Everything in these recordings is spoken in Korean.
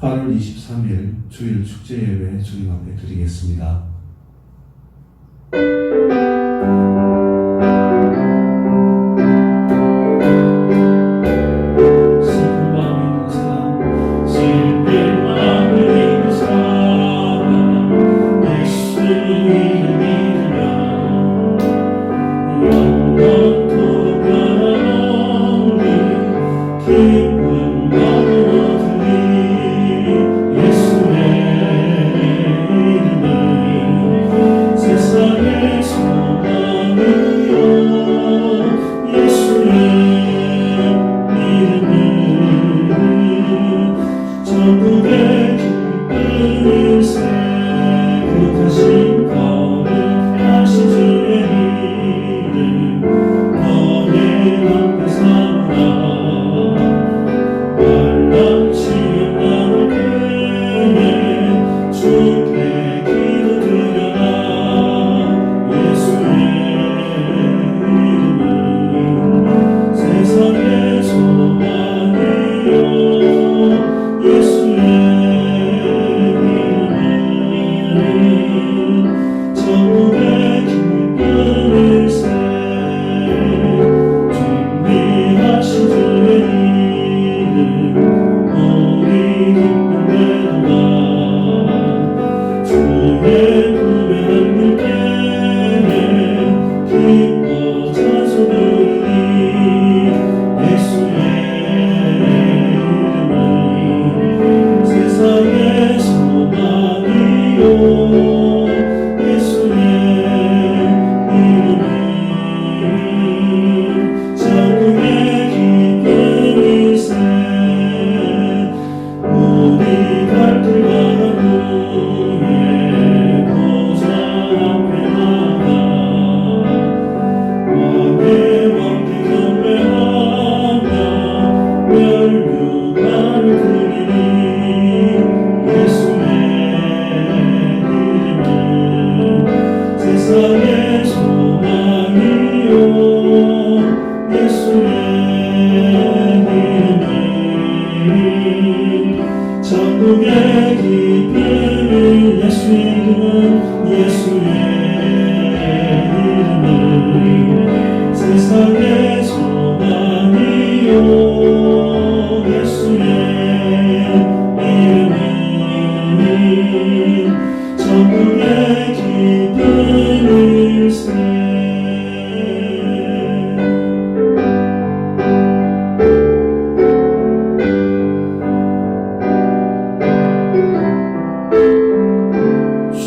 8월 23일 주일 축제 예배 주님 앞에 드리겠습니다.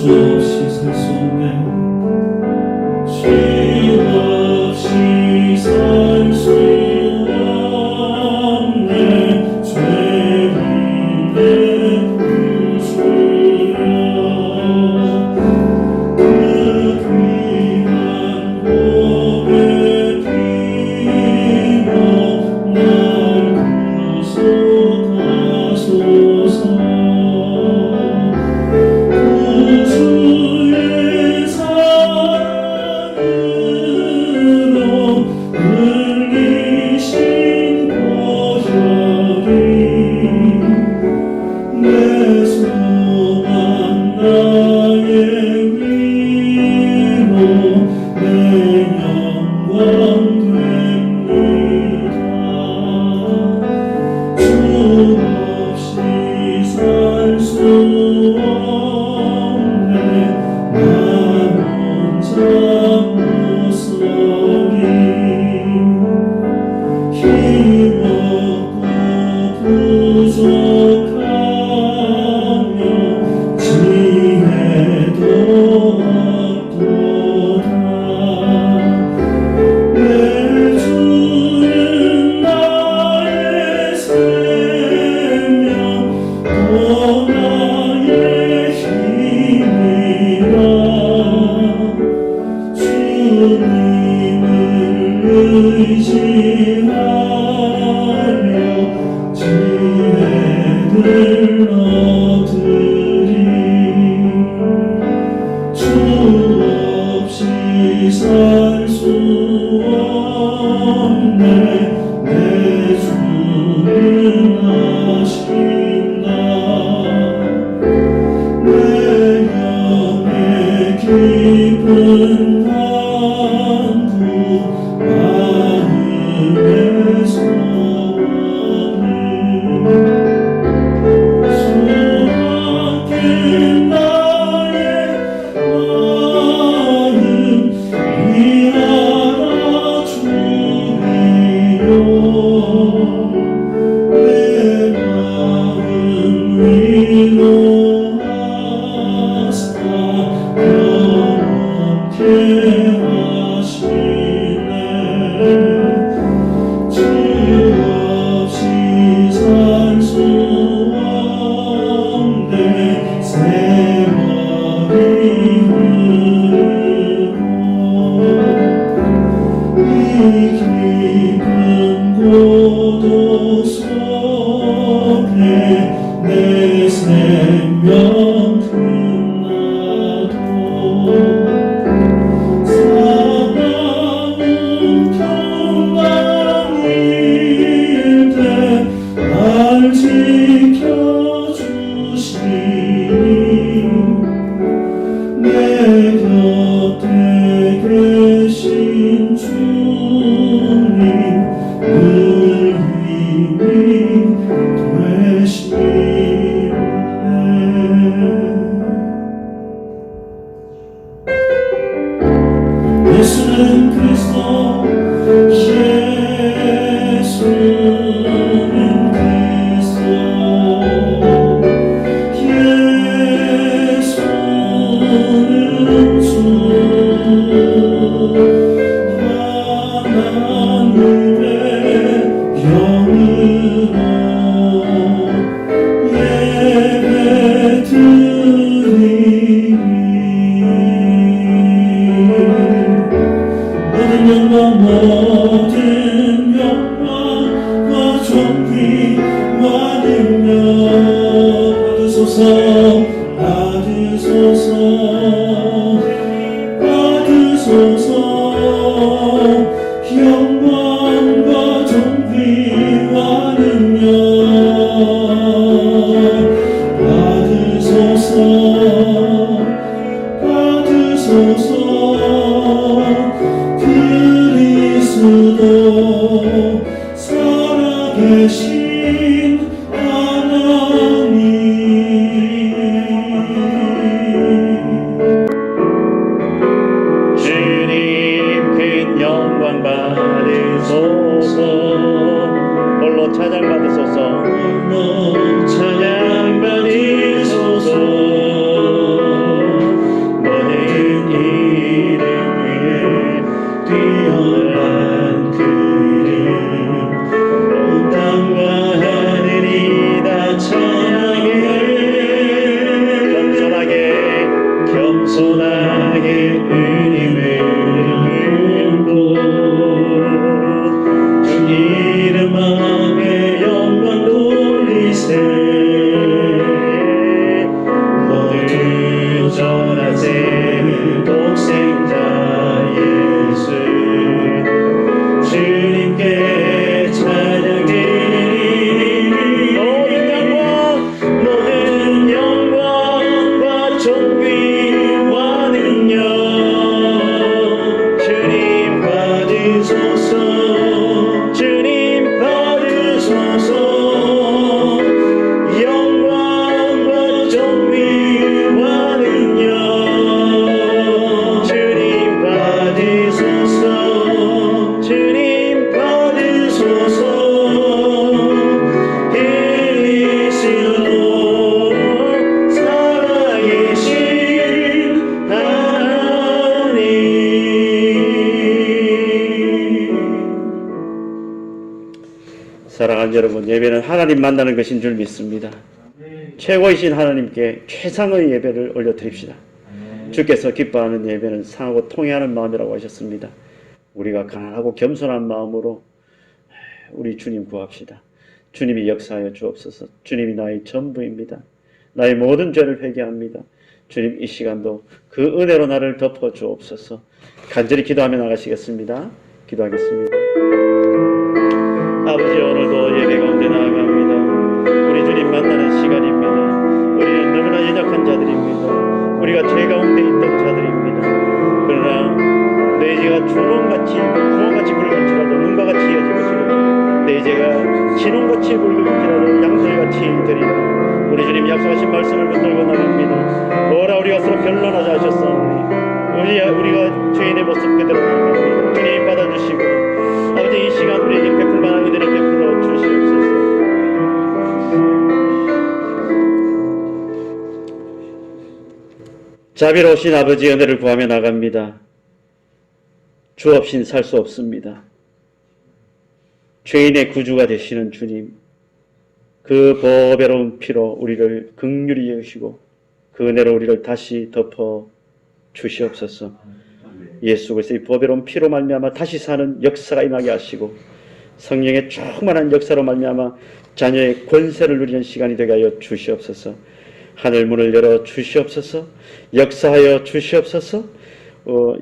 수없이 살 수 사랑하는 여러분, 예배는 하나님 만나는 것인 줄 믿습니다. 최고이신 하나님께 최상의 예배를 올려드립시다. 주께서 기뻐하는 예배는 상하고 통회하는 마음이라고 하셨습니다. 우리가 가난하고 겸손한 마음으로 우리 주님 구합시다. 주님이 역사하여 주옵소서. 주님이 나의 전부입니다. 나의 모든 죄를 회개합니다. 주님, 이 시간도 그 은혜로 나를 덮어 주옵소서. 간절히 기도하며 나가시겠습니다. 기도하겠습니다. 아버지, 오늘도 예배 가운데 나아갑니다. 우리 주님 만나는 시간입니다. 우리는 너무나 연약한 자들입니다. 우리가 죄 가운데 있던 자들입니다. 그러나 내 죄가 주홍같이 구멍같이 붉을지라도 눈과 같이 이어지고지라 내 죄가 진홍같이 붉을지라도 양털같이 되리라. 우리 주님 약속하신 말씀을 붙들고 나갑니다. 뭐라 우리가 서로 변론하자 하셨사오니 우리가 죄인의 모습 그대로 나갑니다. 주님 받아주시고 아버지, 이 시간 우리에게 베풀 만한 이들에게 자비로우신 아버지 은혜를 구하며 나갑니다. 주 없인 살 수 없습니다. 죄인의 구주가 되시는 주님, 그 보배로운 피로 우리를 긍휼히 여기시고 그 은혜로 우리를 다시 덮어 주시옵소서. 예수 그리스도의 보배로운 피로 말미암아 다시 사는 역사가 임하게 하시고 성령의 충만한 역사로 말미암아 자녀의 권세를 누리는 시간이 되게 하여 주시옵소서. 하늘 문을 열어 주시옵소서. 역사하여 주시옵소서.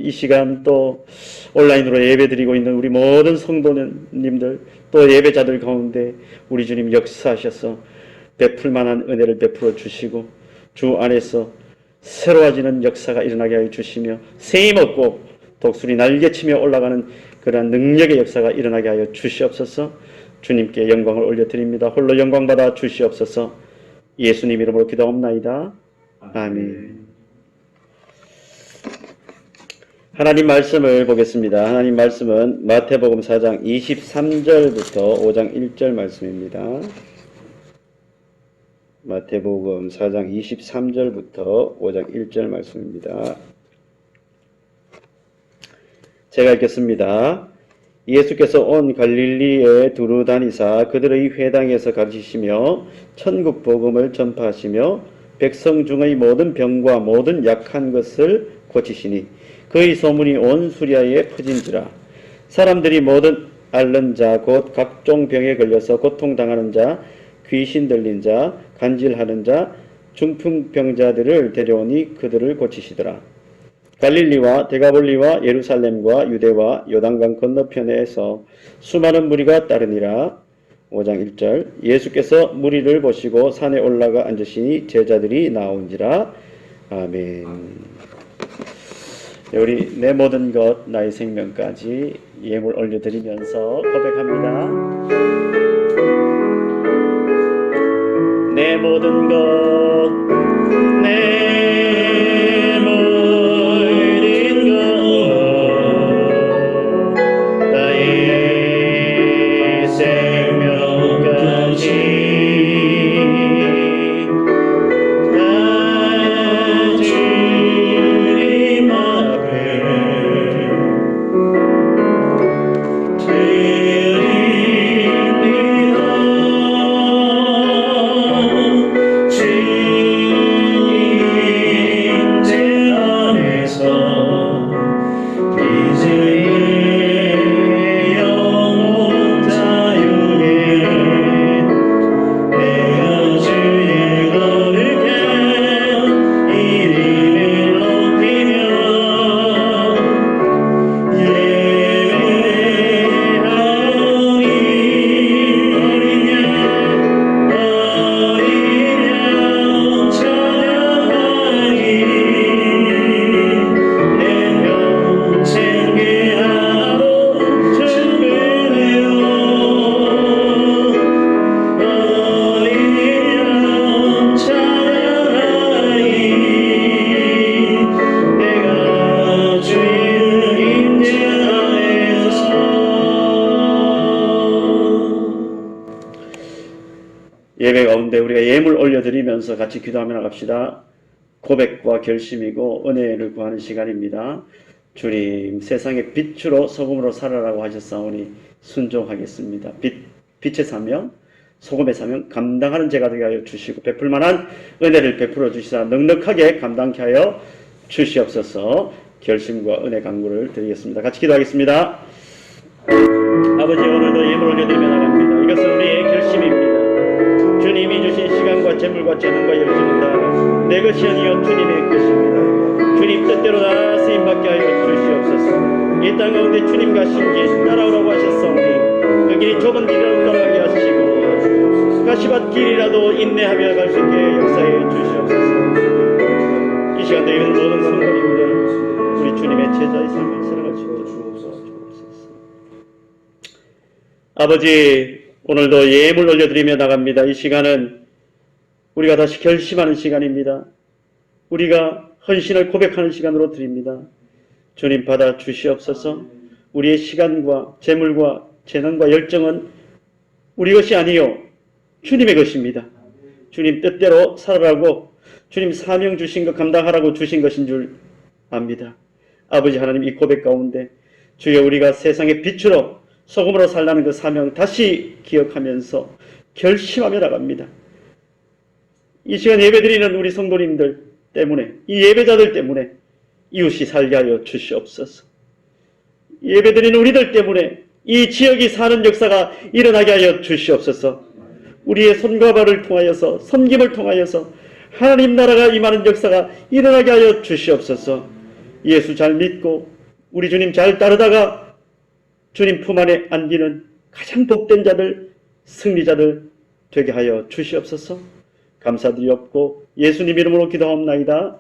이 시간 또 온라인으로 예배드리고 있는 우리 모든 성도님들 또 예배자들 가운데 우리 주님 역사하셔서 베풀만한 은혜를 베풀어 주시고 주 안에서 새로워지는 역사가 일어나게 하여 주시며 새 힘 얻고 독수리 날개치며 올라가는 그러한 능력의 역사가 일어나게 하여 주시옵소서. 주님께 영광을 올려드립니다. 홀로 영광받아 주시옵소서. 예수님 이름으로 기도옵나이다. 아멘. 하나님 말씀을 보겠습니다. 하나님 말씀은 마태복음 4장 23절부터 5장 1절 말씀입니다. 마태복음 4장 23절부터 5장 1절 말씀입니다. 제가 읽겠습니다. 예수께서 온 갈릴리에 두루 다니사 그들의 회당에서 가르치시며 천국 복음을 전파하시며 백성 중의 모든 병과 모든 약한 것을 고치시니 그의 소문이 온 수리아에 퍼진지라. 사람들이 모든 앓는 자 곧 각종 병에 걸려서 고통당하는 자 귀신 들린 자 간질하는 자 중풍병자들을 데려오니 그들을 고치시더라. 갈릴리와 데가볼리와 예루살렘과 유대와 요단강 건너편에서 수많은 무리가 따르니라. 5장 1절 예수께서 무리를 보시고 산에 올라가 앉으시니 제자들이 나온지라. 아멘. 우리 내 모든 것 나의 생명까지 예물 올려드리면서 고백합니다. 내 모든 것 내 모든 것 나의 생명까지 나 주님 앞에 예배 가운데 우리가 예물 올려드리면서 같이 기도하며 나갑시다. 고백과 결심이고 은혜를 구하는 시간입니다. 주님, 세상의 빛으로 소금으로 살아라고 하셨사오니 순종하겠습니다. 빛의 사명, 소금의 사명 감당하는 제가 되게 하여 주시고 베풀만한 은혜를 베풀어 주시사 넉넉하게 감당케 하여 주시옵소서. 결심과 은혜 간구를 드리겠습니다. 같이 기도하겠습니다. 아버지, 오늘도 예물 올려드리며 나갑니다. 이것은 우리의 결심입니다. 주님이 주신 시간과 재물과 재능과 열정은 다 내 것이 아니요 주님의 것입니다. 주님 뜻대로 다 쓰임받게 하여 주시옵소서. 이 땅 가운데 주님 가신 길 따라오라고 하셨사오니 그 길이 좁은 길이라도 따라가게 하시고 가시밭 길이라도 인내하며 갈 수 있게 역사해 주시옵소서. 이 시간도 있는 모든 성도님들 우리 주님의 제자의 삶을 살아갈 수 있도록 주옵소서. 아버지, 오늘도 예물 올려드리며 나갑니다. 이 시간은 우리가 다시 결심하는 시간입니다. 우리가 헌신을 고백하는 시간으로 드립니다. 주님 받아 주시옵소서. 우리의 시간과 재물과 재능과 열정은 우리 것이 아니요 주님의 것입니다. 주님 뜻대로 살아라고 주님 사명 주신 것 감당하라고 주신 것인 줄 압니다. 아버지 하나님, 이 고백 가운데 주여 우리가 세상의 빛으로 소금으로 살라는 그 사명 다시 기억하면서 결심하며 나갑니다. 이 시간 예배드리는 우리 성도님들 때문에, 이 예배자들 때문에 이웃이 살게 하여 주시옵소서. 예배드리는 우리들 때문에 이 지역이 사는 역사가 일어나게 하여 주시옵소서. 우리의 손과 발을 통하여서, 섬김을 통하여서 하나님 나라가 임하는 역사가 일어나게 하여 주시옵소서. 예수 잘 믿고 우리 주님 잘 따르다가 주님 품 안에 안기는 가장 복된 자들, 승리자들 되게 하여 주시옵소서. 감사드리옵고 예수님 이름으로 기도하옵나이다.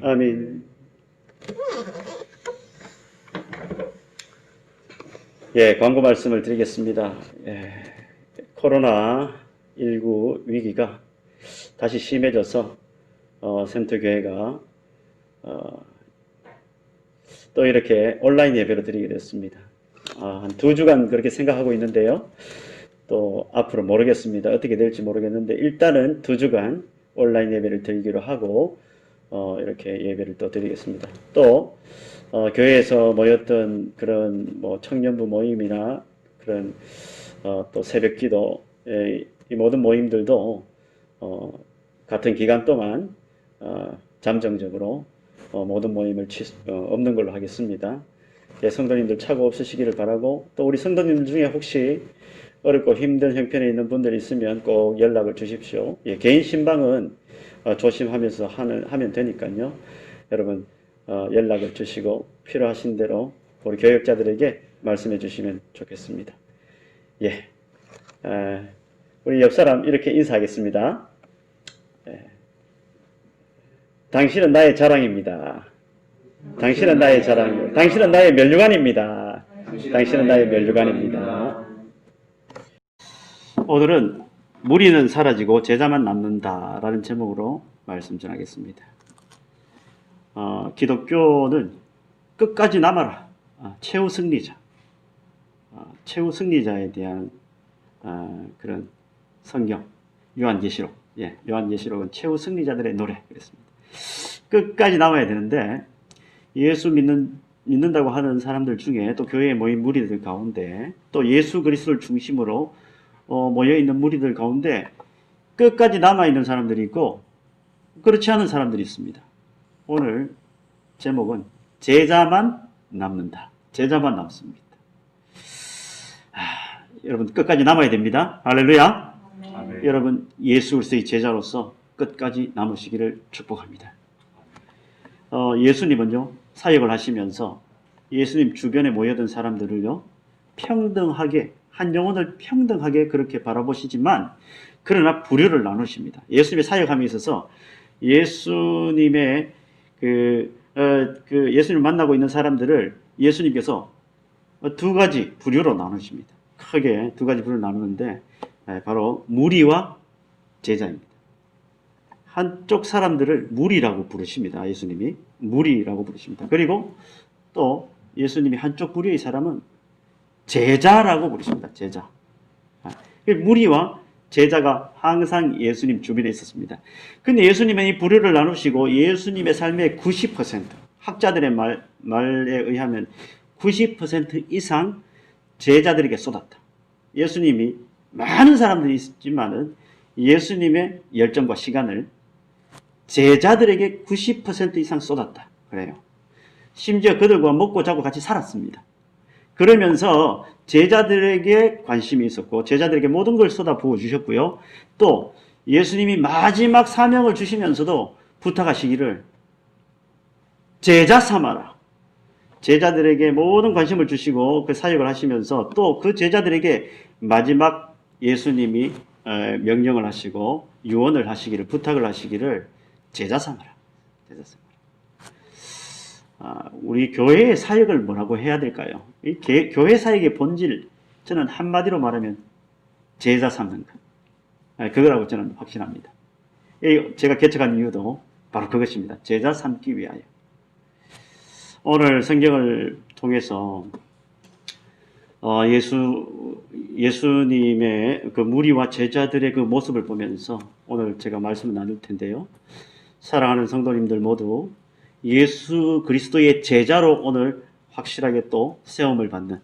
아멘. 예, 광고 말씀을 드리겠습니다. 코로나19 위기가 다시 심해져서 센터교회가 또 이렇게 온라인 예배를 드리게 됐습니다. 한 2주간 그렇게 생각하고 있는데요. 또 앞으로 모르겠습니다. 어떻게 될지 모르겠는데 일단은 2주간 온라인 예배를 드리기로 하고 이렇게 예배를 또 드리겠습니다. 또 교회에서 모였던 그런 뭐 청년부 모임이나 그런 또 새벽기도 이 모든 모임들도 같은 기간 동안 잠정적으로 모든 모임을 없는 걸로 하겠습니다. 예, 성도님들 착오 없으시기를 바라고, 또 우리 성도님들 중에 혹시 어렵고 힘든 형편에 있는 분들이 있으면 꼭 연락을 주십시오. 예, 개인 신방은 조심하면서 하면 되니까요. 여러분 연락을 주시고 필요하신 대로 우리 교역자들에게 말씀해 주시면 좋겠습니다. 예, 우리 옆 사람 이렇게 인사하겠습니다. 당신은 나의 자랑입니다. 당신은 나의 자랑입니다. 당신은 나의 면류관입니다. 당신은 나의 면류관입니다. 오늘은 무리는 사라지고 제자만 남는다라는 제목으로 말씀 전하겠습니다. 기독교는 끝까지 남아라. 최후 승리자. 최후 승리자에 대한 그런 성경. 요한계시록. 예, 요한계시록은 최후 승리자들의 노래. 그랬습니다. 끝까지 남아야 되는데 예수 믿는다고 하는 사람들 중에 또 교회에 모인 무리들 가운데 또 예수 그리스도를 중심으로 모여있는 무리들 가운데 끝까지 남아있는 사람들이 있고 그렇지 않은 사람들이 있습니다. 오늘 제목은 제자만 남는다. 제자만 남습니다. 여러분 끝까지 남아야 됩니다. 할렐루야. 아멘. 여러분 예수 그리스도의 제자로서 끝까지 남으시기를 축복합니다. 예수님은요 사역을 하시면서 예수님 주변에 모여든 사람들을요 평등하게, 한 영혼을 평등하게 그렇게 바라보시지만 그러나 부류를 나누십니다. 예수님의 사역함에 있어서 예수님의 예수님을 만나고 있는 사람들을 예수님께서 2가지 부류로 나누십니다. 크게 2가지 부류를 나누는데 바로 무리와 제자입니다. 한쪽 사람들을 무리라고 부르십니다. 예수님이 무리라고 부르십니다. 그리고 또 예수님이 한쪽 부류의 사람은 제자라고 부르십니다. 제자. 무리와 제자가 항상 예수님 주변에 있었습니다. 근데 예수님은 이 부류를 나누시고 예수님의 삶의 90%, 학자들의 말에 의하면 90% 이상 제자들에게 쏟았다. 예수님이 많은 사람들이 있지만은 예수님의 열정과 시간을 제자들에게 90% 이상 쏟았다. 그래요. 심지어 그들과 먹고 자고 같이 살았습니다. 그러면서 제자들에게 관심이 있었고 제자들에게 모든 걸 쏟아 부어 주셨고요. 또 예수님이 마지막 사명을 주시면서도 부탁하시기를 제자 삼아라. 제자들에게 모든 관심을 주시고 그 사역을 하시면서 또 그 제자들에게 마지막 예수님이 명령을 하시고 유언을 하시기를, 부탁을 하시기를 제자 삼아라. 제자 삼아라. 우리 교회의 사역을 뭐라고 해야 될까요? 이 교회 사역의 본질, 저는 한마디로 말하면 제자 삼는 것. 그거라고 저는 확신합니다. 제가 개척한 이유도 바로 그것입니다. 제자 삼기 위하여. 오늘 성경을 통해서 예수님의 그 무리와 제자들의 그 모습을 보면서 오늘 제가 말씀을 나눌 텐데요. 사랑하는 성도님들 모두 예수 그리스도의 제자로 오늘 확실하게 또 세움을 받는,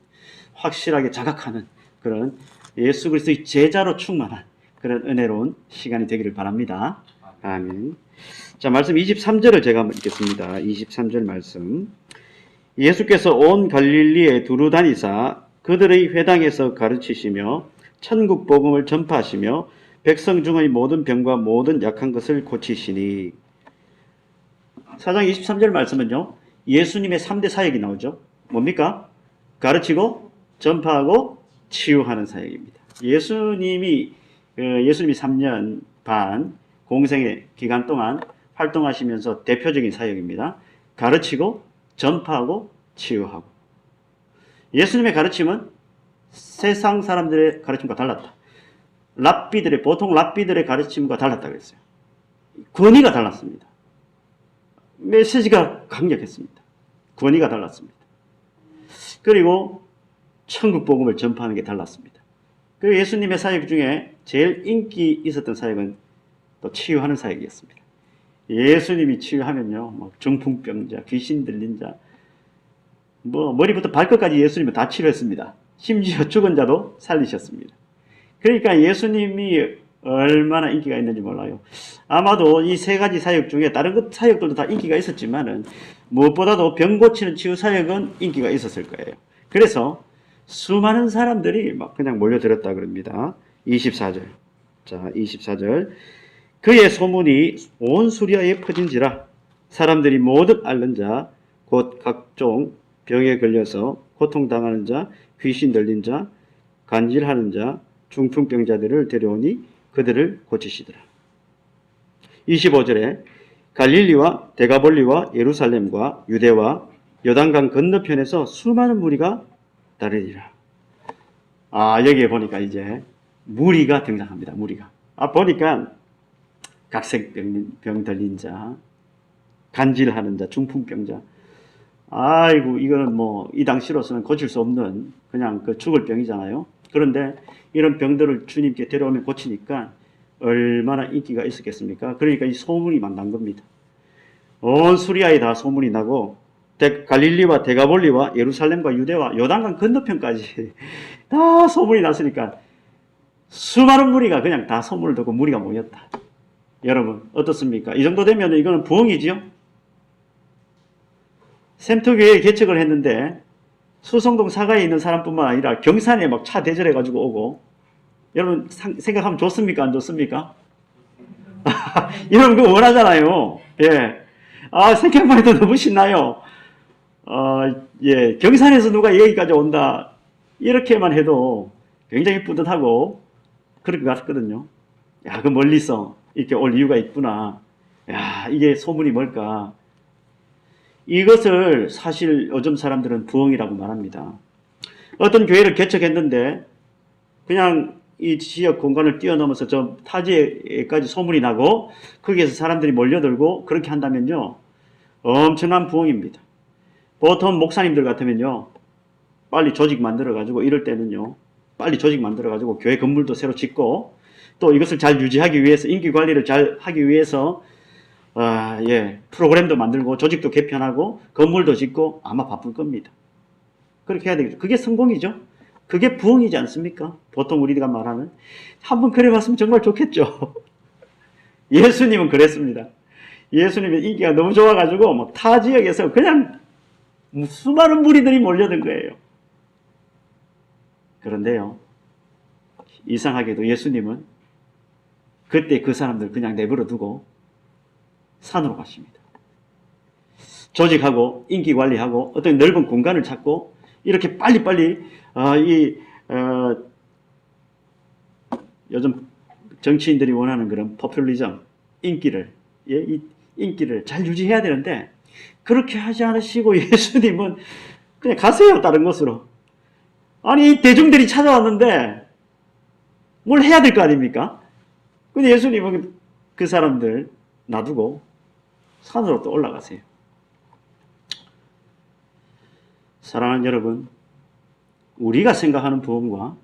확실하게 자각하는 그런 예수 그리스도의 제자로 충만한 그런 은혜로운 시간이 되기를 바랍니다. 아멘. 자, 말씀 23절을 제가 한번 읽겠습니다. 23절 말씀. 예수께서 온 갈릴리에 두루 다니사 그들의 회당에서 가르치시며 천국 복음을 전파하시며 백성 중의 모든 병과 모든 약한 것을 고치시니. 4장 23절 말씀은요, 예수님의 3대 사역이 나오죠. 뭡니까? 가르치고 전파하고 치유하는 사역입니다. 예수님이 3년 반 공생의 기간 동안 활동하시면서 대표적인 사역입니다. 가르치고 전파하고 치유하고. 예수님의 가르침은 세상 사람들의 가르침과 달랐다. 보통 랍비들의 가르침과 달랐다 그랬어요. 권위가 달랐습니다. 메시지가 강력했습니다. 권위가 달랐습니다. 그리고 천국 복음을 전파하는 게 달랐습니다. 그리고 예수님의 사역 중에 제일 인기 있었던 사역은 또 치유하는 사역이었습니다. 예수님이 치유하면요, 뭐 중풍병자, 귀신 들린 자, 뭐 머리부터 발끝까지 예수님은 다 치료했습니다. 심지어 죽은 자도 살리셨습니다. 그러니까 예수님이 얼마나 인기가 있는지 몰라요. 아마도 이 세 가지 사역 중에 다른 것 사역들도 다 인기가 있었지만은 무엇보다도 병 고치는 치유 사역은 인기가 있었을 거예요. 그래서 수많은 사람들이 막 그냥 몰려들었다 그럽니다. 24절. 자, 24절. 그의 소문이 온 수리아에 퍼진지라 사람들이 모두 앓는 자, 곧 각종 병에 걸려서 고통당하는 자, 귀신 들린 자, 간질하는 자, 중풍병자들을 데려오니 그들을 고치시더라. 25절에 갈릴리와 데가볼리와 예루살렘과 유대와 요단강 건너편에서 수많은 무리가 따르니라. 여기에 보니까 이제 무리가 등장합니다. 무리가. 보니까 각색병 들린 자, 간질하는 자, 중풍병자. 아이고, 이거는 뭐 이 당시로서는 고칠 수 없는 그냥 그 죽을 병이잖아요. 그런데 이런 병들을 주님께 데려오면 고치니까 얼마나 인기가 있었겠습니까? 그러니까 이 소문이 막 난 겁니다. 온 수리아에 다 소문이 나고 갈릴리와 데가볼리와 예루살렘과 유대와 요단강 건너편까지 다 소문이 났으니까 수많은 무리가 그냥 다 소문을 듣고 무리가 모였다. 여러분 어떻습니까? 이 정도 되면 이거는 부흥이지요? 샘터교회에 개척을 했는데 수성동 사가에 있는 사람뿐만 아니라 경산에 막 차 대절해가지고 오고. 여러분 생각하면 좋습니까? 안 좋습니까? 여러분 그거 원하잖아요. 예. 생각만 해도 너무 신나요. 예. 경산에서 누가 여기까지 온다. 이렇게만 해도 굉장히 뿌듯하고 그럴 것 같거든요. 야, 그 멀리서 이렇게 올 이유가 있구나. 야, 이게 소문이 뭘까? 이것을 사실 요즘 사람들은 부흥이라고 말합니다. 어떤 교회를 개척했는데 그냥 이 지역 공간을 뛰어넘어서 저 타지에까지 소문이 나고 거기에서 사람들이 몰려들고 그렇게 한다면요, 엄청난 부흥입니다. 보통 목사님들 같으면요, 빨리 조직 만들어가지고 이럴 때는요, 빨리 조직 만들어가지고 교회 건물도 새로 짓고 또 이것을 잘 유지하기 위해서 인기 관리를 잘 하기 위해서 프로그램도 만들고 조직도 개편하고 건물도 짓고 아마 바쁠 겁니다. 그렇게 해야 되겠죠. 그게 성공이죠. 그게 부흥이지 않습니까? 보통 우리가 말하는. 한번 그래봤으면 정말 좋겠죠. 예수님은 그랬습니다. 예수님의 인기가 너무 좋아가지고 뭐 타 지역에서 그냥 수많은 무리들이 몰려든 거예요. 그런데요, 이상하게도 예수님은 그때 그 사람들 그냥 내버려 두고 산으로 가십니다. 조직하고 인기 관리하고 어떤 넓은 공간을 찾고 이렇게 빨리빨리 요즘 정치인들이 원하는 그런 포퓰리즘, 인기를 잘 유지해야 되는데 그렇게 하지 않으시고 예수님은 그냥 가세요, 다른 곳으로. 아니, 대중들이 찾아왔는데 뭘 해야 될 거 아닙니까? 근데 예수님은 그 사람들 놔두고 산으로 또 올라가세요. 사랑하는 여러분, 우리가 생각하는 부흥과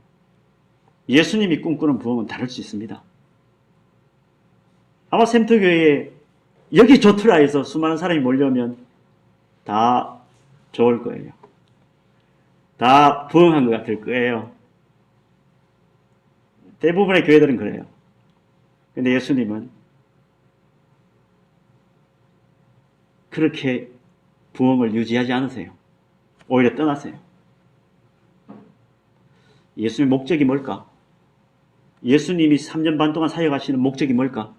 예수님이 꿈꾸는 부흥은 다를 수 있습니다. 아마 샘터교회에 여기 좋더라 해서 수많은 사람이 몰려오면 다 좋을 거예요. 다 부흥한 것 같을 거예요. 대부분의 교회들은 그래요. 근데 예수님은 그렇게 부흥을 유지하지 않으세요. 오히려 떠나세요. 예수님의 목적이 뭘까? 예수님이 3년 반 동안 사역하시는 목적이 뭘까?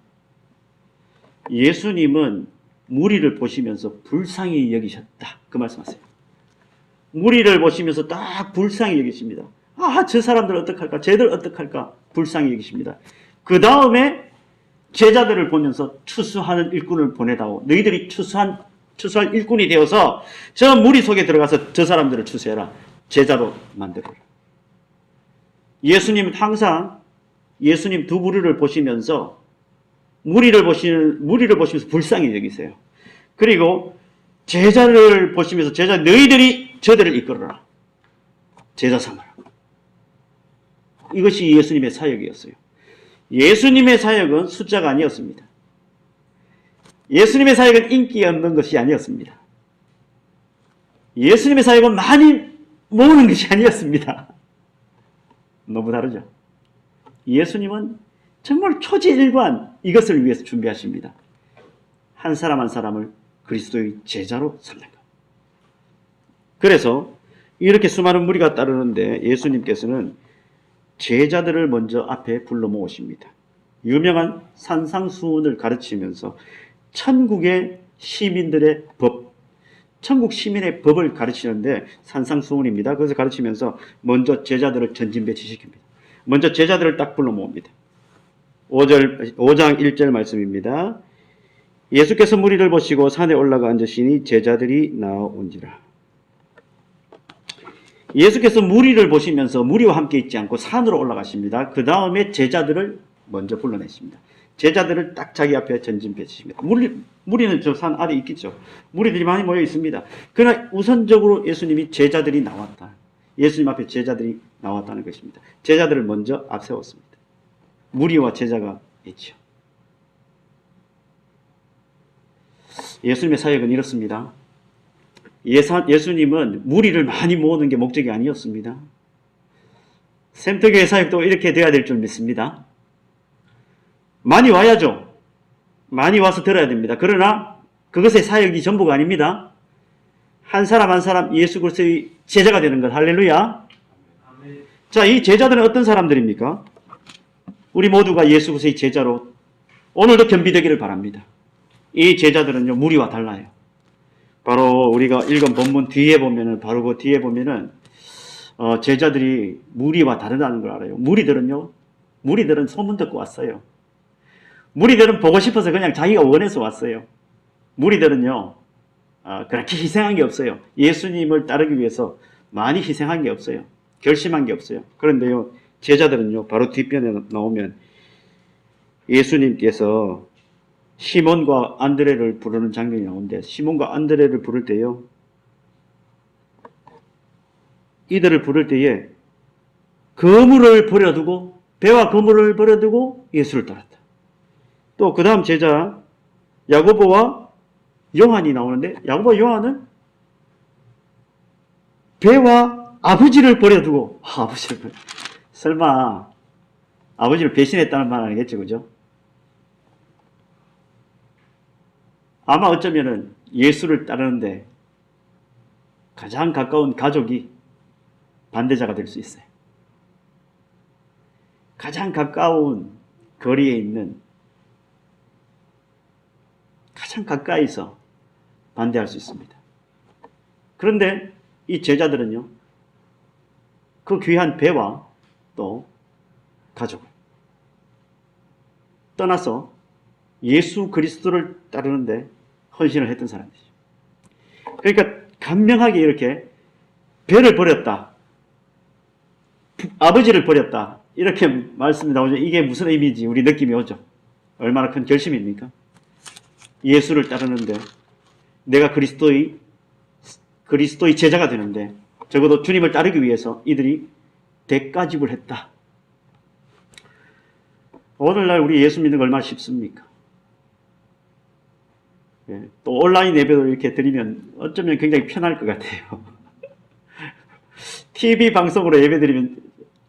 예수님은 무리를 보시면서 불쌍히 여기셨다. 그 말씀하세요. 무리를 보시면서 딱 불쌍히 여기십니다. 아, 저 사람들 어떡할까? 쟤들 어떡할까? 불쌍히 여기십니다. 그 다음에 제자들을 보면서 추수하는 일꾼을 보내다오. 너희들이 추수할 일꾼이 되어서 저 무리 속에 들어가서 저 사람들을 추수해라. 제자로 만들어라. 예수님은 항상 예수님 두 무리를 보시면서 무리를 보시면서 불쌍히 여기세요. 그리고 제자를 보시면서 너희들이 저들을 이끌어라. 제자 삼아라. 이것이 예수님의 사역이었어요. 예수님의 사역은 숫자가 아니었습니다. 예수님의 사역은 인기 얻는 것이 아니었습니다. 예수님의 사역은 많이 모으는 것이 아니었습니다. 너무 다르죠? 예수님은 정말 초지일관 이것을 위해서 준비하십니다. 한 사람 한 사람을 그리스도의 제자로 삼는 것. 그래서 이렇게 수많은 무리가 따르는데 예수님께서는 제자들을 먼저 앞에 불러 모으십니다. 유명한 산상수훈을 가르치면서 천국의 시민들의 법, 천국 시민의 법을 가르치는데 산상수훈입니다. 그것을 가르치면서 먼저 제자들을 전진배치시킵니다. 먼저 제자들을 딱 불러 모읍니다. 5장 1절 말씀입니다. 예수께서 무리를 보시고 산에 올라가 앉으시니 제자들이 나온지라. 예수께서 무리를 보시면서 무리와 함께 있지 않고 산으로 올라가십니다. 그 다음에 제자들을 먼저 불러내십니다. 제자들을 딱 자기 앞에 전진배치십니다. 무리는 저 산 아래 있겠죠. 무리들이 많이 모여 있습니다. 그러나 우선적으로 예수님이 제자들이 나왔다. 예수님 앞에 제자들이 나왔다는 것입니다. 제자들을 먼저 앞세웠습니다. 무리와 제자가 있죠. 예수님의 사역은 이렇습니다. 예수님은 무리를 많이 모으는 게 목적이 아니었습니다. 샘터교회 사역도 이렇게 돼야 될 줄 믿습니다. 많이 와야죠. 많이 와서 들어야 됩니다. 그러나 그것의 사역이 전부가 아닙니다. 한 사람 한 사람 예수 그리스도의 제자가 되는 것. 할렐루야. 자, 이 제자들은 어떤 사람들입니까? 우리 모두가 예수 그리스도의 제자로 오늘도 겸비되기를 바랍니다. 이 제자들은요, 무리와 달라요. 바로 우리가 읽은 본문 뒤에 보면은, 바로 그 뒤에 보면은, 제자들이 무리와 다르다는 걸 알아요. 무리들은 소문 듣고 왔어요. 무리들은 보고 싶어서 그냥 자기가 원해서 왔어요. 무리들은요, 그렇게 희생한 게 없어요. 예수님을 따르기 위해서 많이 희생한 게 없어요. 결심한 게 없어요. 그런데요, 제자들은요, 바로 뒷편에 나오면 예수님께서 시몬과 안드레를 부르는 장면이 나오는데, 시몬과 안드레를 부를 때요, 이들을 부를 때에 그물을 버려두고, 배와 그물을 버려두고 예수를 따랐다. 또 그 다음 제자 야고보와 요한이 나오는데, 야고보와 요한은 배와 아버지를 버려두고, 설마 아버지를 배신했다는 말 아니겠죠, 그죠? 아마 어쩌면은 예수를 따르는데 가장 가까운 가족이 반대자가 될 수 있어요. 가장 가까운 거리에 있는, 가장 가까이서 반대할 수 있습니다. 그런데 이 제자들은요, 그 귀한 배와 또 가족을 떠나서 예수 그리스도를 따르는데 헌신을 했던 사람이죠. 그러니까 간명하게 이렇게 배를 버렸다, 아버지를 버렸다, 이렇게 말씀이 나오죠. 이게 무슨 의미인지 우리 느낌이 오죠. 얼마나 큰 결심입니까? 예수를 따르는데, 내가 그리스도의 제자가 되는데, 적어도 주님을 따르기 위해서 이들이 대가집을 했다. 오늘날 우리 예수 믿는 거 얼마나 쉽습니까? 예, 또 온라인 예배를 이렇게 드리면 어쩌면 굉장히 편할 것 같아요. TV 방송으로 예배 드리면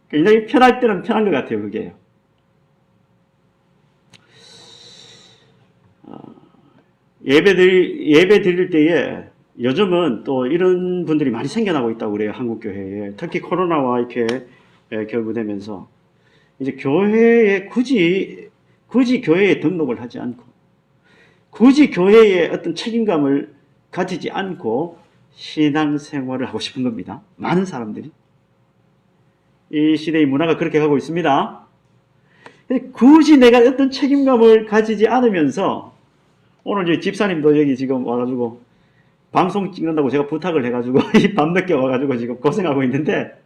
굉장히 편할 때는 편한 것 같아요, 그게. 예배 드릴 때에 요즘은 또 이런 분들이 많이 생겨나고 있다고 그래요, 한국교회에. 특히 코로나와 이렇게 결부되면서 이제 교회에 굳이 교회에 등록을 하지 않고 굳이 교회에 어떤 책임감을 가지지 않고 신앙생활을 하고 싶은 겁니다. 많은 사람들이. 이 시대의 문화가 그렇게 가고 있습니다. 굳이 내가 어떤 책임감을 가지지 않으면서 오늘 이 집사님도 여기 지금 와가지고 방송 찍는다고 제가 부탁을 해가지고 이 밤늦게 와가지고 지금 고생하고 있는데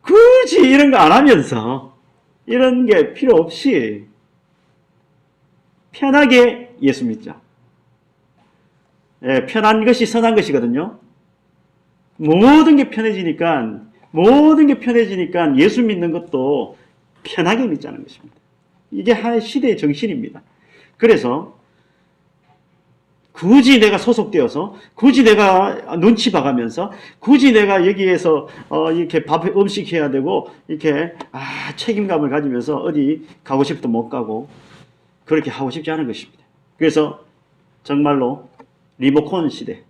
굳이 이런 거 안 하면서 이런 게 필요 없이 편하게 예수 믿자. 예, 편한 것이 선한 것이거든요. 모든 게 편해지니까 예수 믿는 것도 편하게 믿자는 것입니다. 이게 하나의 시대의 정신입니다. 그래서 굳이 내가 소속되어서 굳이 내가 눈치 봐가면서 굳이 내가 여기에서 이렇게 음식 해야 되고 이렇게 책임감을 가지면서 어디 가고 싶도 못 가고 그렇게 하고 싶지 않은 것입니다. 그래서 정말로 리모컨 시대,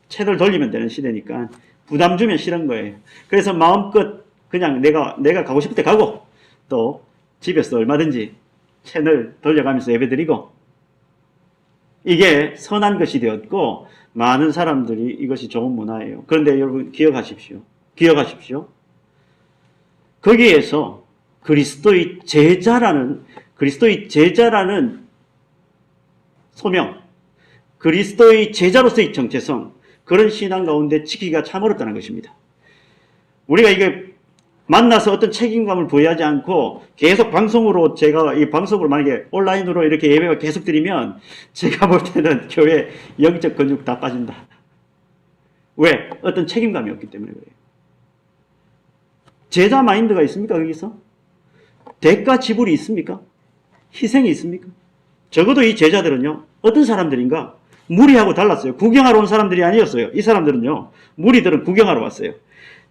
채널 돌리면 되는 시대니까 부담 주면 싫은 거예요. 그래서 마음껏 그냥 내가 가고 싶을 때 가고 또 집에서 얼마든지 채널 돌려가면서 예배드리고 이게 선한 것이 되었고 많은 사람들이 이것이 좋은 문화예요. 그런데 여러분 기억하십시오. 거기에서 그리스도의 제자라는 소명, 그리스도의 제자로서의 정체성, 그런 신앙 가운데 지키기가 참 어렵다는 것입니다. 우리가 이게 만나서 어떤 책임감을 부여하지 않고 계속 방송으로 만약에 온라인으로 이렇게 예배가 계속 드리면 제가 볼 때는 교회 영적 근육 다 빠진다. 왜? 어떤 책임감이 없기 때문에 그래요. 제자 마인드가 있습니까? 거기서? 대가 지불이 있습니까? 희생이 있습니까? 적어도 이 제자들은요, 어떤 사람들인가? 무리하고 달랐어요. 구경하러 온 사람들이 아니었어요. 이 사람들은요, 무리들은 구경하러 왔어요.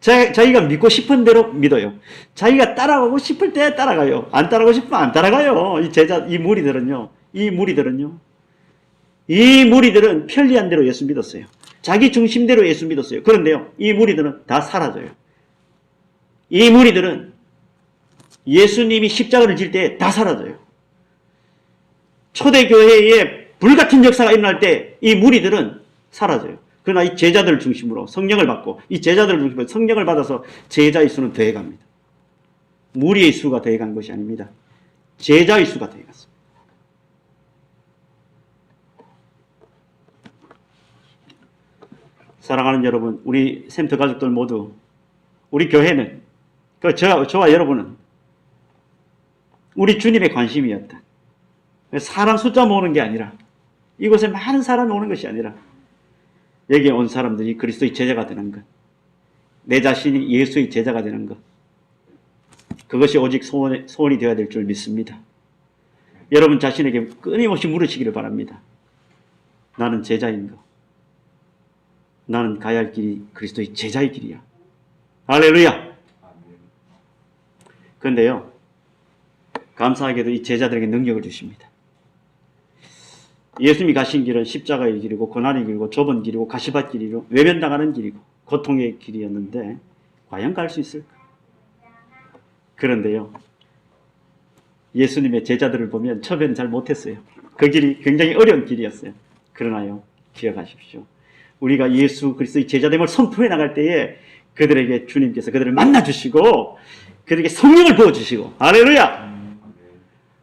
자기가 믿고 싶은 대로 믿어요. 자기가 따라가고 싶을 때 따라가요. 안 따라가고 싶으면 안 따라가요. 이 무리들은 편리한 대로 예수 믿었어요. 자기 중심대로 예수 믿었어요. 그런데요, 이 무리들은 다 사라져요. 이 무리들은 예수님이 십자가를 질 때 다 사라져요. 초대교회에 불같은 역사가 일어날 때 이 무리들은 사라져요. 그러나 이 제자들을 중심으로 성령을 받고 이 제자들을 중심으로 성령을 받아서 제자의 수는 더해갑니다. 무리의 수가 더해간 것이 아닙니다. 제자의 수가 더해갔습니다. 사랑하는 여러분, 우리 샘터 가족들 모두, 우리 교회는, 저와 여러분은 우리 주님의 관심이었다. 사람 숫자 모으는 게 아니라, 이곳에 많은 사람이 오는 것이 아니라 여기에 온 사람들이 그리스도의 제자가 되는 것, 내 자신이 예수의 제자가 되는 것, 그것이 오직 소원이 되어야 될 줄 믿습니다. 여러분 자신에게 끊임없이 물으시기를 바랍니다. 나는 제자인가? 나는 가야 할 길이 그리스도의 제자의 길이야. 할렐루야! 그런데요, 감사하게도 이 제자들에게 능력을 주십니다. 예수님이 가신 길은 십자가의 길이고 고난의 길이고 좁은 길이고 가시밭길이고 외면당하는 길이고 고통의 길이었는데 과연 갈 수 있을까? 그런데요, 예수님의 제자들을 보면 처음에는 잘 못했어요. 그 길이 굉장히 어려운 길이었어요. 그러나요, 기억하십시오. 우리가 예수 그리스도의 제자됨을 선포해 나갈 때에 그들에게 주님께서 그들을 만나주시고 그들에게 성령을 부어주시고, 할렐루야!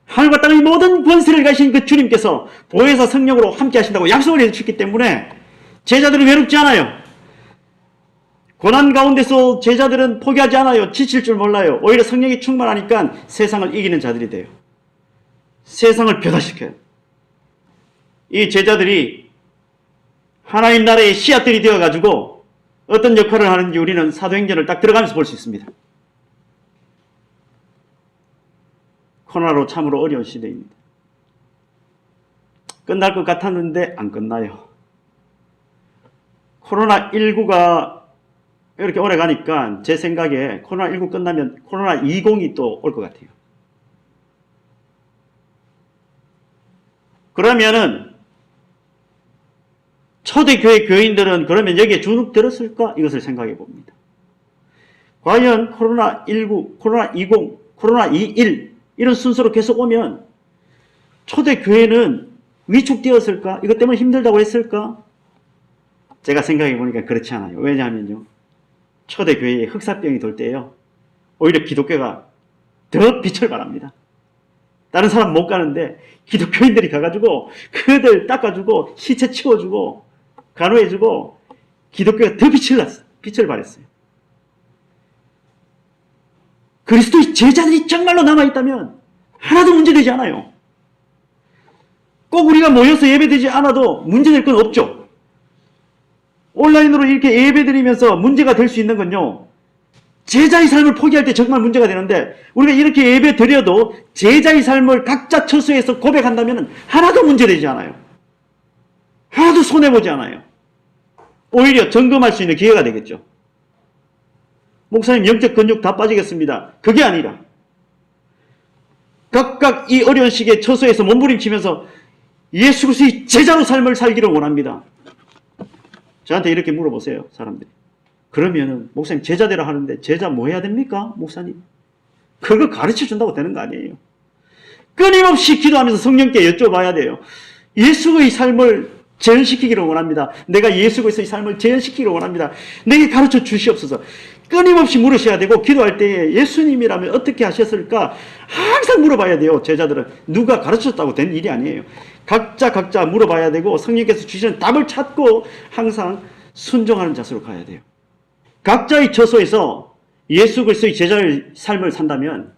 하늘과 땅의 모든 권세를 가신 그 주님께서 보혜사 성령으로 함께 하신다고 약속을 해주셨기 때문에 제자들은 외롭지 않아요. 고난 가운데서 제자들은 포기하지 않아요. 지칠 줄 몰라요. 오히려 성령이 충만하니까 세상을 이기는 자들이 돼요. 세상을 변화시켜요. 이 제자들이 하나님 나라의 씨앗들이 되어가지고 어떤 역할을 하는지 우리는 사도행전을 딱 들어가면서 볼 수 있습니다. 코로나로 참으로 어려운 시대입니다. 끝날 것 같았는데 안 끝나요. 코로나19가 이렇게 오래 가니까 제 생각에 코로나19 끝나면 코로나20이 또 올 것 같아요. 그러면은 초대교회 교인들은 그러면 여기에 주눅 들었을까? 이것을 생각해 봅니다. 과연 코로나19, 코로나20, 코로나21 이런 순서로 계속 오면 초대교회는 위축되었을까? 이것 때문에 힘들다고 했을까? 제가 생각해 보니까 그렇지 않아요. 왜냐하면요. 초대교회에 흑사병이 돌 때요. 오히려 기독교가 더 빛을 발합니다. 다른 사람 못 가는데 기독교인들이 가가지고 그들 닦아주고 시체 치워주고 간호해주고 기독교가 더 빛을 발했어요. 그리스도의 제자들이 정말로 남아있다면 하나도 문제되지 않아요. 꼭 우리가 모여서 예배드리지 않아도 문제될 건 없죠. 온라인으로 이렇게 예배드리면서 문제가 될 수 있는 건요. 제자의 삶을 포기할 때 정말 문제가 되는데 우리가 이렇게 예배 드려도 제자의 삶을 각자 처소에서 고백한다면 하나도 문제되지 않아요. 하나도 손해보지 않아요. 오히려 점검할 수 있는 기회가 되겠죠. 목사님 영적 근육 다 빠지겠습니다. 그게 아니라 각각 이 어려운 시기에 처소에서 몸부림치면서 예수 그리스도의 제자로 삶을 살기를 원합니다. 저한테 이렇게 물어보세요. 사람들이. 그러면은 목사님 제자대로 하는데 제자 뭐 해야 됩니까? 목사님. 그걸 가르쳐준다고 되는 거 아니에요. 끊임없이 기도하면서 성령께 여쭤봐야 돼요. 예수의 삶을 재현시키기를 원합니다. 내가 예수 그리스도의 삶을 재현시키기를 원합니다. 내게 가르쳐 주시옵소서. 끊임없이 물으셔야 되고 기도할 때에 예수님이라면 어떻게 하셨을까? 항상 물어봐야 돼요. 제자들은. 누가 가르쳤다고 된 일이 아니에요. 각자 물어봐야 되고 성령께서 주시는 답을 찾고 항상 순종하는 자세로 가야 돼요. 각자의 처소에서 예수 그리스도의 제자의 삶을 산다면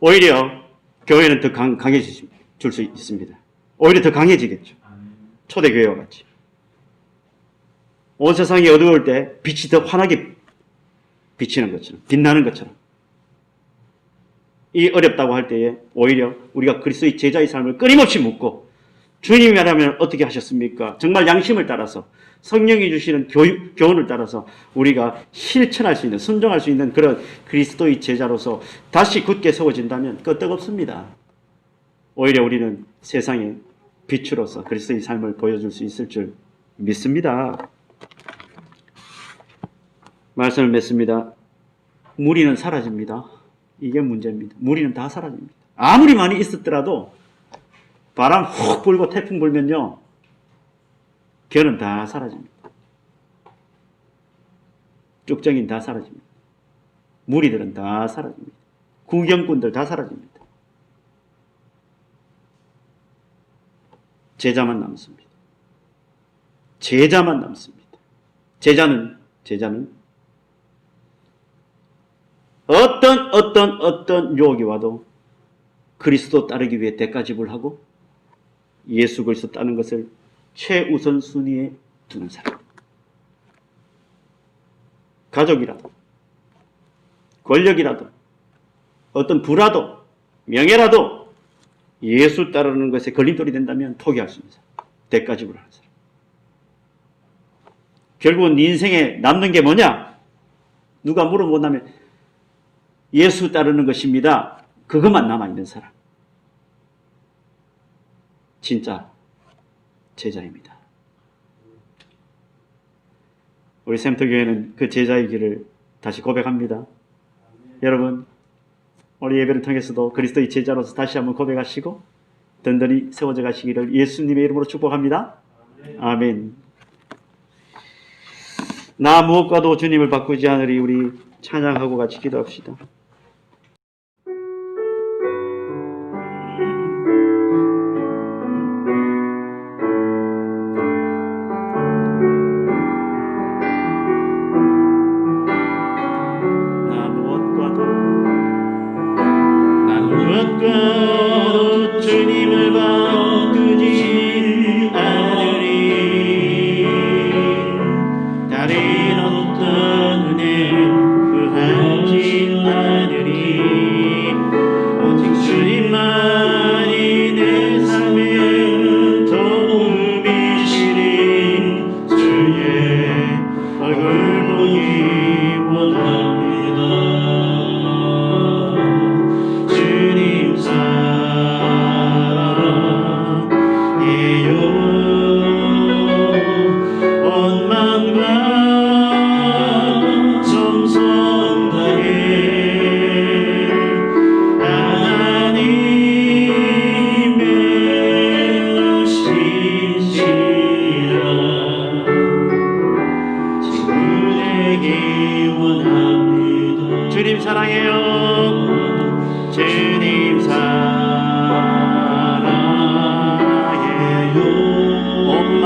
오히려 교회는 더 강해질 수 있습니다. 오히려 더 강해지겠죠. 초대교회와 같이. 온 세상이 어두울 때 빛이 더 환하게 비치는 것처럼, 빛나는 것처럼. 이 어렵다고 할 때에 오히려 우리가 그리스도의 제자의 삶을 끊임없이 묻고 주님이라면 어떻게 하셨습니까? 정말 양심을 따라서 성령이 주시는 교훈을 따라서 우리가 실천할 수 있는, 순종할 수 있는 그런 그리스도의 제자로서 다시 굳게 세워진다면 끄떡없습니다. 오히려 우리는 세상에 빛으로서 그리스도의 삶을 보여줄 수 있을 줄 믿습니다. 말씀을 맺습니다. 무리는 사라집니다. 이게 문제입니다. 무리는 다 사라집니다. 아무리 많이 있었더라도 바람 훅 불고 태풍 불면요. 겨는 다 사라집니다. 쭉정이는 다 사라집니다. 무리들은 다 사라집니다. 구경꾼들 다 사라집니다. 제자만 남습니다. 제자만 남습니다. 제자는 어떤 유혹이 와도 그리스도 따르기 위해 대가 지불하고 예수 그리스도 따르는 것을 최우선 순위에 두는 사람. 가족이라도 권력이라도 어떤 부라도 명예라도 예수 따르는 것에 걸림돌이 된다면 포기할 수 있는 사람. 대가 지불하는 사람. 결국은 네 인생에 남는 게 뭐냐? 누가 물어본다면 예수 따르는 것입니다. 그것만 남아있는 사람. 진짜 제자입니다. 우리 샘터교회는 그 제자의 길을 다시 고백합니다. 여러분 우리 예배를 통해서도 그리스도의 제자로서 다시 한번 고백하시고 든든히 세워져 가시기를 예수님의 이름으로 축복합니다. 아멘. 나 무엇과도 주님을 바꾸지 않으리. 우리 찬양하고 같이 기도합시다. 주님을 바꾸지 않으리. 다른 어떤 은혜 구하지 않으리. 주님 사랑해요. 주님 사랑해요. 온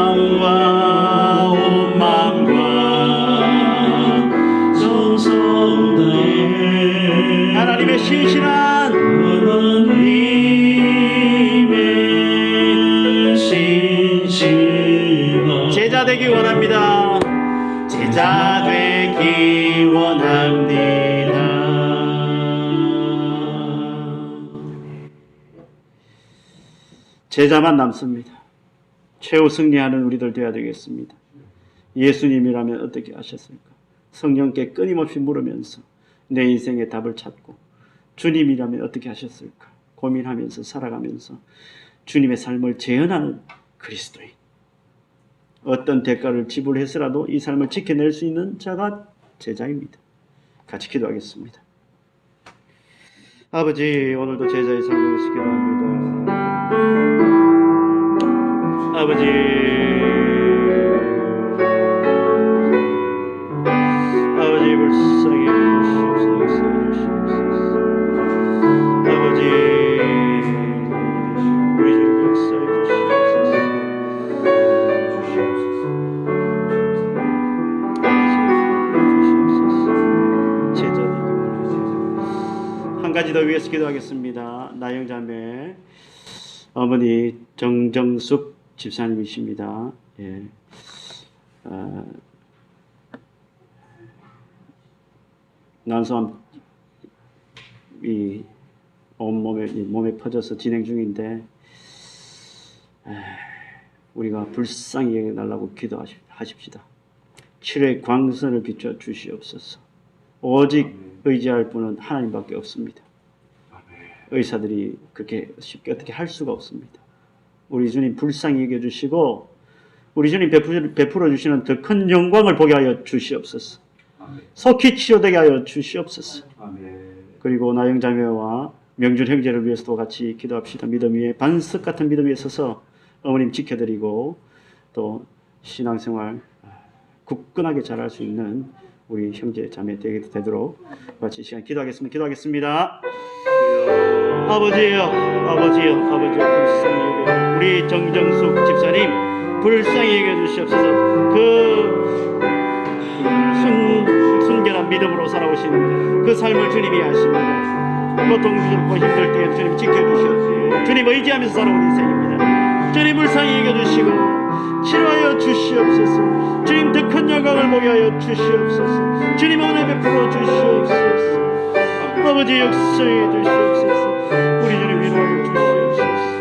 마음과 정성 다해 하나님의 신실한 제자 되기 원합니다. 제자 되기 원합니다. 제자만 남습니다. 최후 승리하는 우리들 되어야 되겠습니다. 예수님이라면 어떻게 하셨을까? 성령께 끊임없이 물으면서 내 인생의 답을 찾고, 주님이라면 어떻게 하셨을까? 고민하면서 살아가면서 주님의 삶을 재현하는 그리스도인. 어떤 대가를 지불해서라도 이 삶을 지켜낼 수 있는 자가 제자입니다. 같이 기도하겠습니다. 아버지, 오늘도 제자의 삶을 위해서 기도합니다. 아버지, 불쌍히 여기시옵소서. 아버지, 우리 주님 역사해 주시옵소서. 한 가지 더 위해서 기도하겠습니다. 나영자매 어머니 정정숙 집사님이십니다. 예. 난소암이 몸에 퍼져서 진행 중인데 우리가 불쌍히 여겨달라고 기도하십시다. 치료의 광선을 비춰 주시옵소서. 오직 의지할 분은 하나님밖에 없습니다. 의사들이 그렇게 쉽게 어떻게 할 수가 없습니다. 우리 주님 불쌍히 여겨주시고 우리 주님 베풀어 주시는 더 큰 영광을 보게 하여 주시옵소서. 속히 치료되게 하여 주시옵소서. 그리고 나영자매와 명준 형제를 위해서도 같이 기도합시다. 믿음 위에 반석 같은 믿음 위에 서서 어머님 지켜드리고 또 신앙생활 굳건하게 잘할 수 있는 우리 형제 자매 되도록 같이 시간 기도하겠습니다. 아버지여 불쌍히 여겨 우리 정정숙 집사님 불쌍히 여겨 주시옵소서. 순결한 믿음으로 살아오신 그 삶을 주님이 아십니다. 고통스럽고 힘들 때 주님 지켜주시옵소서. 주님 의지하면서 살아온 인생입니다. 주님 불쌍히 여겨주시고 치료하여 주시옵소서. 주님 더 큰 영광을 보게 하여 주시옵소서. 주님 은혜 베풀어 주시옵소서. 아버지 역사해 주시옵소서. 우리 주님 위로하여 주시옵소서.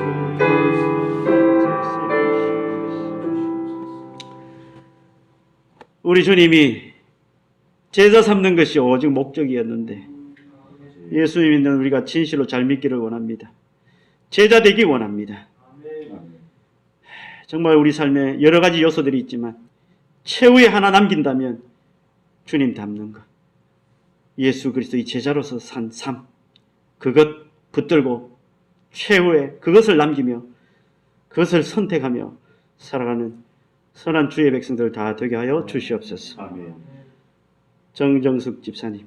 우리 주님이 제자 삼는 것이 오직 목적이었는데 예수 믿는 우리가 진실로 잘 믿기를 원합니다. 제자 되기 원합니다. 정말 우리 삶에 여러 가지 요소들이 있지만 최후에 하나 남긴다면 주님 닮는 것, 예수 그리스도의 제자로서 산 삶, 그것 붙들고 최후에 그것을 남기며 그것을 선택하며 살아가는 선한 주의 백성들 다 되게 하여 주시옵소서. 아멘. 정정숙 집사님,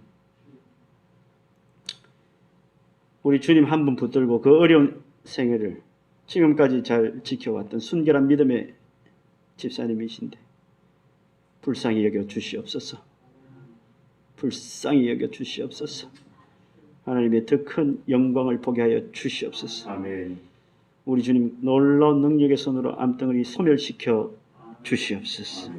우리 주님 한 분 붙들고 그 어려운 생애를 지금까지 잘 지켜왔던 순결한 믿음의 집사님이신데 불쌍히 여겨 주시옵소서. 불쌍히 여겨 주시옵소서. 하나님의 더 큰 영광을 보게 하여 주시옵소서. 아멘. 우리 주님 놀라운 능력의 손으로 암덩어리 소멸시켜 주시옵소서.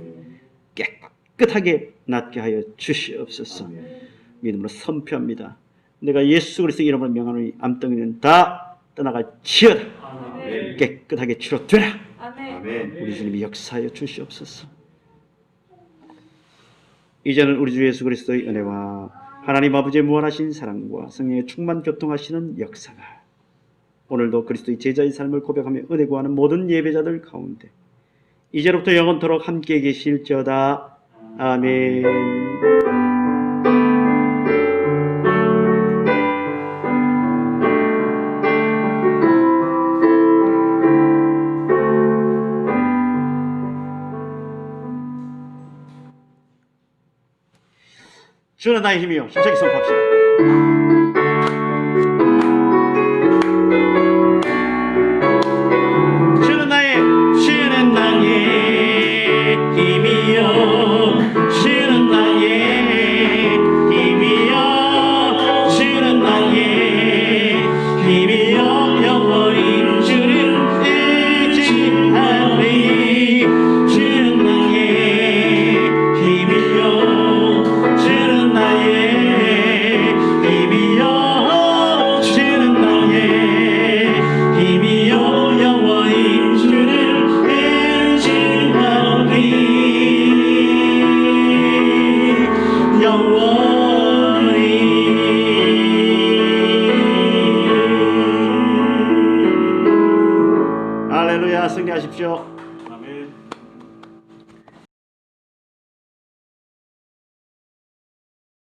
깨끗하게 낫게 하여 주시옵소서. 아멘. 믿음으로 선포합니다. 내가 예수 그리스도의 이름으로 명하노니 암덩이는 다 떠나갈지어다. 아멘. 깨끗하게 치료되라. 아멘. 우리 주님이 역사하여 주시옵소서. 이제는 우리 주 예수 그리스도의 은혜와 하나님 아버지의 무한하신 사랑과 성령의 충만 교통하시는 역사가 오늘도 그리스도의 제자의 삶을 고백하며 은혜 구하는 모든 예배자들 가운데 이제로부터 영원토록 함께 계실지어다. 아멘. 주는 나의 힘이요. 힘차게 선포합시다. 주는 나의 힘이요. 주는 나의 힘이요. 주는 나의 힘이요. 영원히 주를 의지하리. 주는 나의 힘이요. 주는 나의 힘이요. 주는 나의 힘이요. 영원히 주를 의지하리. 영원히. 할렐루야. 승리하십시오.